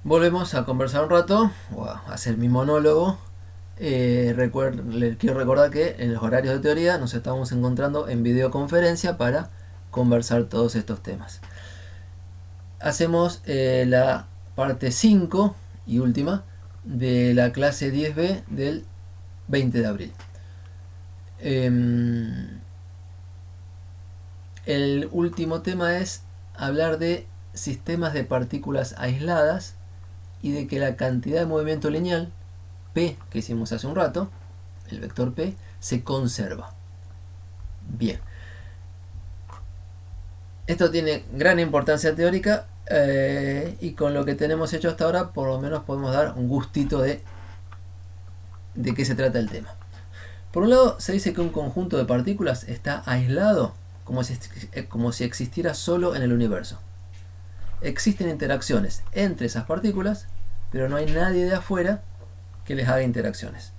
Volvemos a conversar un rato, o a hacer mi monólogo. Les quiero recordar que en los horarios de teoría nos estamos encontrando en videoconferencia para conversar todos estos temas. Hacemos la parte 5 y última de la clase 10B del 20 de abril. El último tema es hablar de sistemas de partículas aisladas y de que la cantidad de movimiento lineal P que hicimos hace un rato, el vector P, se conserva. Bien. Esto tiene gran importancia teórica y con lo que tenemos hecho hasta ahora por lo menos podemos dar un gustito de qué se trata el tema. Por un lado se dice que un conjunto de partículas está aislado como si existiera solo en el universo. Existen interacciones entre esas partículas, pero no hay nadie de afuera que les haga interacciones.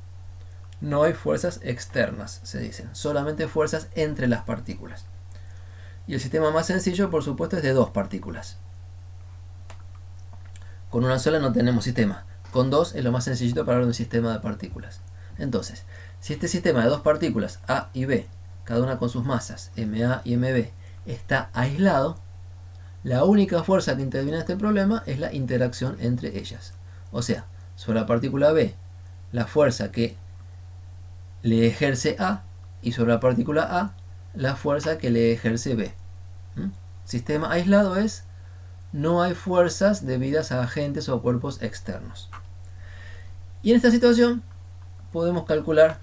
No hay fuerzas externas, se dicen, solamente fuerzas entre las partículas. Y el sistema más sencillo, por supuesto, es de dos partículas. Con una sola no tenemos sistema. Con dos es lo más sencillito para hablar de un sistema de partículas. Entonces, si este sistema de dos partículas, A y B, cada una con sus masas, MA y MB, está aislado, la única fuerza que interviene en este problema es la interacción entre ellas. O sea, sobre la partícula B, la fuerza que le ejerce A, y sobre la partícula A, la fuerza que le ejerce B. Sistema aislado es: no hay fuerzas debidas a agentes o cuerpos externos. Y en esta situación podemos calcular,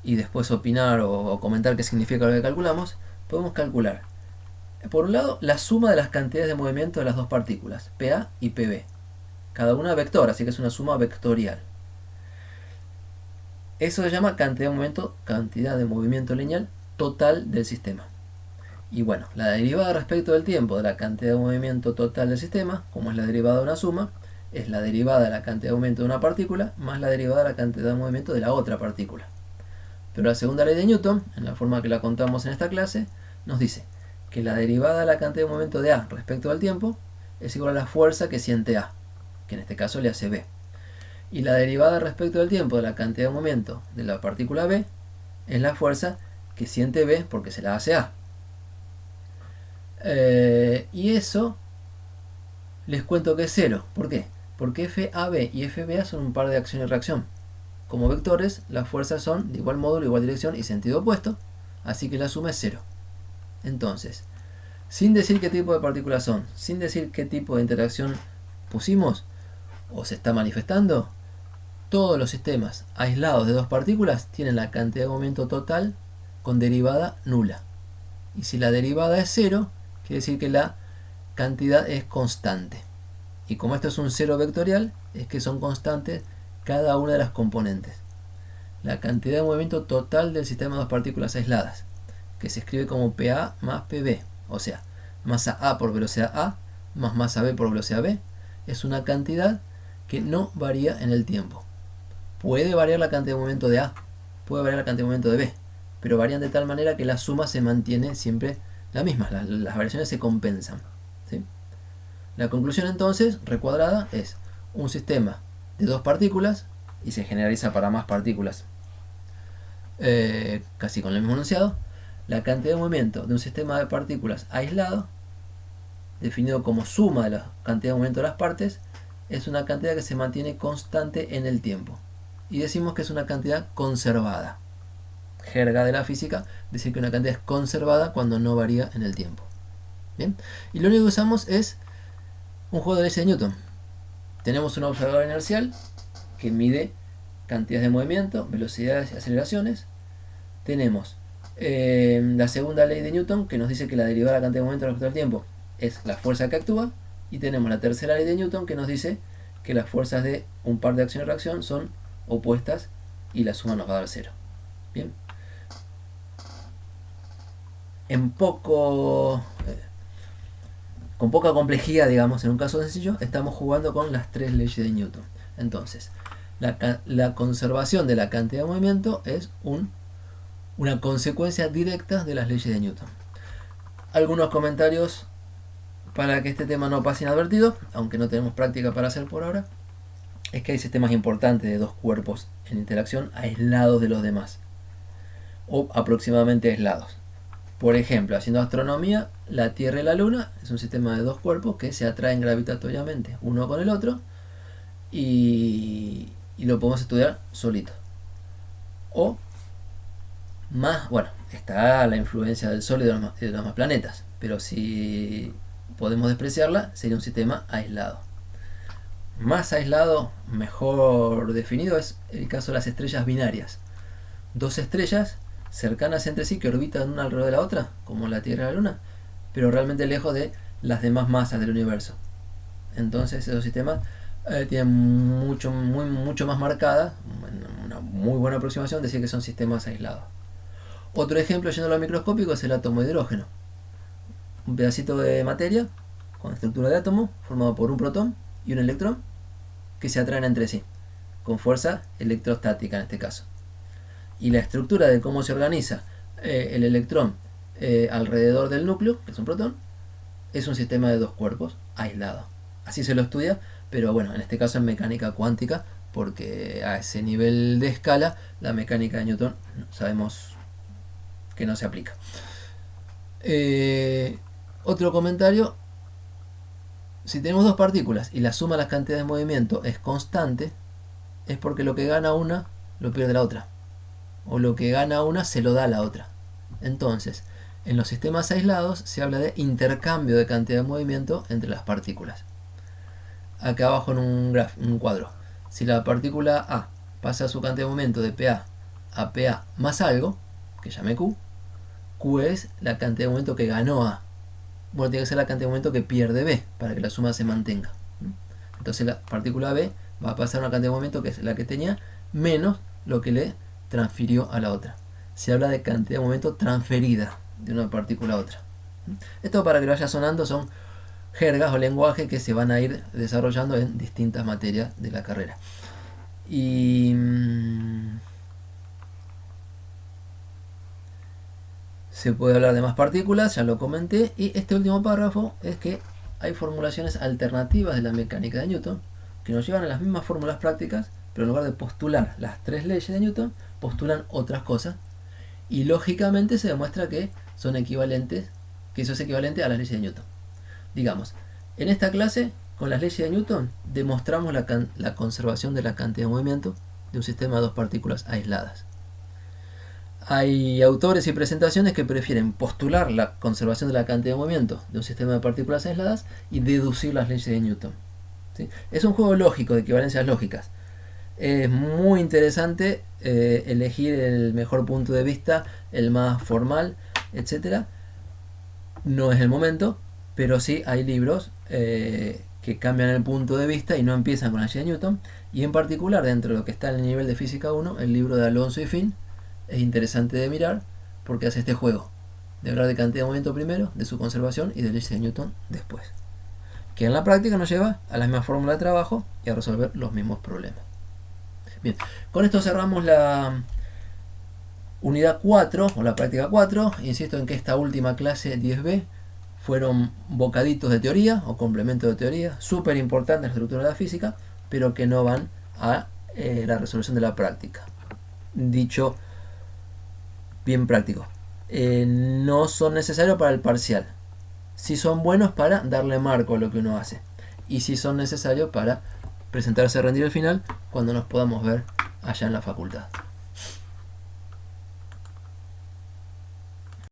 y después opinar o comentar qué significa lo que calculamos. Podemos calcular, por un lado, la suma de las cantidades de movimiento de las dos partículas, PA y PB. Cada una vector, así que es una suma vectorial. Eso se llama cantidad de movimiento lineal total del sistema. Y bueno, la derivada respecto del tiempo de la cantidad de movimiento total del sistema, como es la derivada de una suma, es la derivada de la cantidad de movimiento de una partícula más la derivada de la cantidad de movimiento de la otra partícula. Pero la segunda ley de Newton, en la forma que la contamos en esta clase, nos dice que la derivada de la cantidad de movimiento de A respecto al tiempo es igual a la fuerza que siente A, que en este caso le hace B. Y la derivada respecto del tiempo de la cantidad de movimiento de la partícula B es la fuerza que siente B porque se la hace A. Y eso les cuento que es cero. ¿Por qué? Porque FAB y FBA son un par de acción y reacción. Como vectores, las fuerzas son de igual módulo, igual dirección y sentido opuesto, así que la suma es cero. Entonces, sin decir qué tipo de partículas son, sin decir qué tipo de interacción pusimos o se está manifestando, todos los sistemas aislados de dos partículas tienen la cantidad de movimiento total con derivada nula. Y si la derivada es cero, quiere decir que la cantidad es constante. Y como esto es un cero vectorial, es que son constantes cada una de las componentes. La cantidad de movimiento total del sistema de dos partículas aisladas, que se escribe como PA más PB, o sea, masa A por velocidad A más masa B por velocidad B, es una cantidad que no varía en el tiempo. Puede variar la cantidad de movimiento de A, puede variar la cantidad de movimiento de B, pero varían de tal manera que la suma se mantiene siempre la misma, las variaciones se compensan, ¿sí? La conclusión entonces, recuadrada, es un sistema de dos partículas, y se generaliza para más partículas casi con el mismo enunciado. La cantidad de movimiento de un sistema de partículas aislado, definido como suma de la cantidad de movimiento de las partes, es una cantidad que se mantiene constante en el tiempo. Y decimos que es una cantidad conservada. Jerga de la física, decir que una cantidad es conservada cuando no varía en el tiempo. Bien, y lo único que usamos es un juego de leyes de Newton. Tenemos un observador inercial que mide cantidades de movimiento, velocidades y aceleraciones. Tenemos la segunda ley de Newton que nos dice que la derivada de la cantidad de movimiento respecto al tiempo es la fuerza que actúa. Y tenemos la tercera ley de Newton que nos dice que las fuerzas de un par de acción y reacción son opuestas y la suma nos va a dar cero. Bien. Con poca complejidad, digamos, en un caso sencillo, estamos jugando con las tres leyes de Newton. Entonces, la conservación de la cantidad de movimiento es una consecuencia directa de las leyes de Newton. Algunos comentarios para que este tema no pase inadvertido, aunque no tenemos práctica para hacer por ahora, es que hay sistemas importantes de dos cuerpos en interacción aislados de los demás, o aproximadamente aislados. Por ejemplo, haciendo astronomía, la Tierra y la Luna es un sistema de dos cuerpos que se atraen gravitatoriamente uno con el otro y lo podemos estudiar solito. O más, bueno, está la influencia del Sol y de los demás planetas, pero si podemos despreciarla, sería un sistema aislado. Más aislado, mejor definido, es el caso de las estrellas binarias. Dos estrellas cercanas entre sí que orbitan una alrededor de la otra, como la Tierra y la Luna, pero realmente lejos de las demás masas del universo. Entonces esos sistemas tienen mucho más marcada, una muy buena aproximación, decir que son sistemas aislados. Otro ejemplo, yendo a lo microscópico, es el átomo de hidrógeno. Un pedacito de materia con estructura de átomo formado por un protón y un electrón que se atraen entre sí, con fuerza electrostática en este caso. Y la estructura de cómo se organiza el electrón alrededor del núcleo, que es un protón, es un sistema de dos cuerpos aislado. Así se lo estudia, pero bueno, en este caso en mecánica cuántica, porque a ese nivel de escala la mecánica de Newton sabemos que no se aplica. Otro comentario: si tenemos dos partículas y la suma de las cantidades de movimiento es constante, es porque lo que gana una lo pierde la otra, o lo que gana una se lo da a la otra. Entonces, en los sistemas aislados se habla de intercambio de cantidad de movimiento entre las partículas. Acá abajo en un cuadro, si la partícula A pasa su cantidad de movimiento de PA a PA más algo, que llame Q, Q es la cantidad de movimiento que ganó A. Bueno, tiene que ser la cantidad de movimiento que pierde B para que la suma se mantenga. Entonces la partícula B va a pasar una cantidad de movimiento que es la que tenía menos lo que le transfirió a la otra. Se habla de cantidad de movimiento transferida de una partícula a otra. Esto, para que lo vaya sonando, son jergas o lenguaje que se van a ir desarrollando en distintas materias de la carrera. Y se puede hablar de más partículas, ya lo comenté. Y este último párrafo es que hay formulaciones alternativas de la mecánica de Newton que nos llevan a las mismas fórmulas prácticas, pero en lugar de postular las tres leyes de Newton, postulan otras cosas, y lógicamente se demuestra que son equivalentes, que eso es equivalente a las leyes de Newton. Digamos, en esta clase, con las leyes de Newton, demostramos la conservación de la cantidad de movimiento de un sistema de dos partículas aisladas. Hay autores y presentaciones que prefieren postular la conservación de la cantidad de movimiento de un sistema de partículas aisladas y deducir las leyes de Newton. ¿Sí? Es un juego lógico, de equivalencias lógicas. Es muy interesante elegir el mejor punto de vista, el más formal, etc. No es el momento, pero sí hay libros que cambian el punto de vista y no empiezan con la ley de Newton. Y en particular, dentro de lo que está en el nivel de física 1, el libro de Alonso y Finn es interesante de mirar porque hace este juego de hablar de cantidad de movimiento primero, de su conservación y de leyes de Newton después, que en la práctica nos lleva a la misma fórmula de trabajo y a resolver los mismos problemas. Bien, con esto cerramos la unidad 4 o la práctica 4. Insisto en que esta última clase 10B fueron bocaditos de teoría o complementos de teoría súper importantes en la estructura de la física, pero que no van a la resolución de la práctica. Dicho bien práctico, no son necesarios para el parcial. Sí son buenos para darle marco a lo que uno hace, y sí son necesarios para presentarse a rendir el final cuando nos podamos ver allá en la facultad.